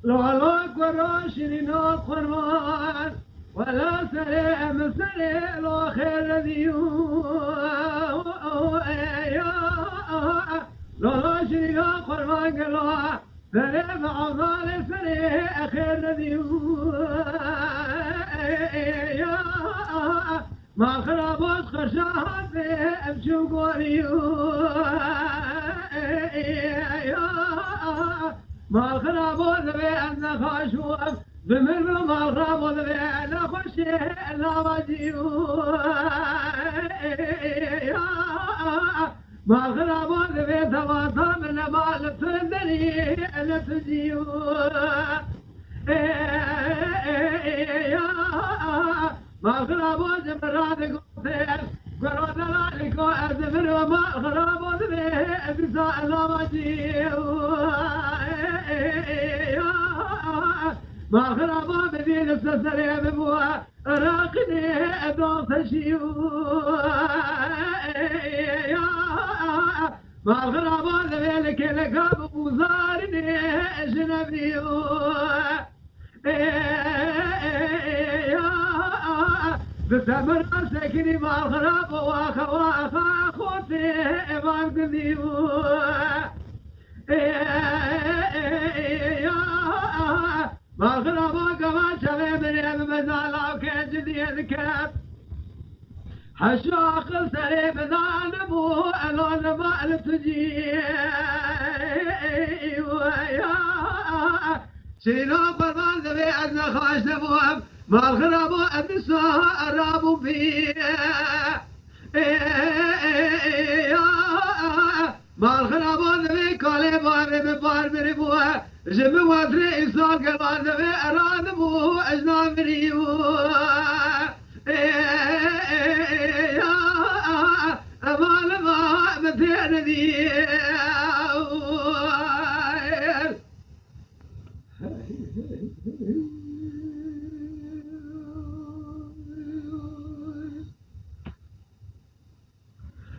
لا قراشنا قرمان ولا سلام سلام لا خير ذيو لا شرنا قرمان قلا سلام عظال سلام خير ذيو ما خرابات خرشات امشو قوليو ما خرابات بأن خاشوف بمن ما خرابات بأن خشي لا وجيو ما خرابات بثواتا من مال تندري أنا تجيو ما خرابات مراد قوتين قرات ذلك أزفر وما خرابات بساء لا وجيو ما خرابات بدين السسرية ببوها راقني أدوس الشيو ما خرابات بيلك لك بوزارني أجنبيو بسمر سكني ما خراب واخا خوتي ما قديو ما خراب كما شغي من مزالا كجدي الكاب حشاق سري بذانبو الون ما التجي شيلو قربان ذبي أدنى خاش نبوهم ما الخراب أبسها الراب فيه ما الخراب ذبي كالي باري ببار بريبوها جمي وادري إصال قبار ذبي أرادبو أجنا مريبو أمال ما مثير ذي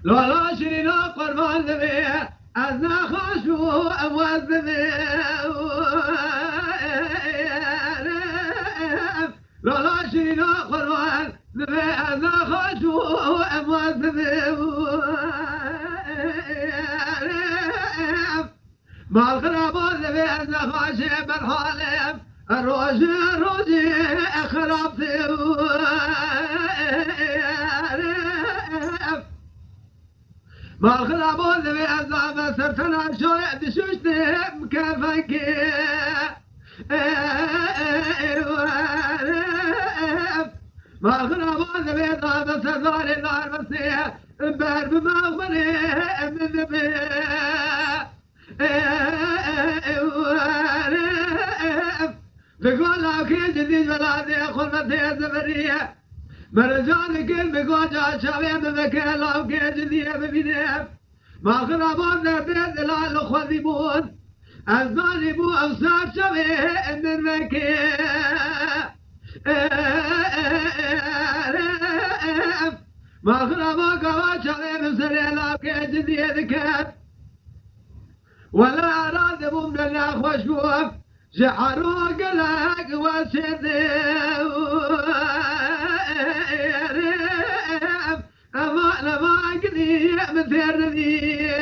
لا شرنا قربان ذبي أزنا خاشو أمواز ذبي لا شرنا قربان ذبي أزنا خاشو أمواز ذبي ما الخرابات ذبي أزنا خاشي بالحالف الروجي خرابتي ما الخرابات ذبي أزنا سرتنا شوية دشوشتي مكافك ما الخرابات ذبي أزنا سرزاري النار مسيح بار بمغفري من ذبي بقول لك جديد بلادي خلفتي الزبرية مرجان كل بقول جا شاوي بمكان لو جديد ببينه ما خرابات ذبي دلال خذيبون الظالم أوسار شاوي من مكان ما خرابات قوا شاوي بسري لو جديد كان ولا أراد من الأخوة شوف جحروا قلق وسدوا أما لما قدي مثير ذي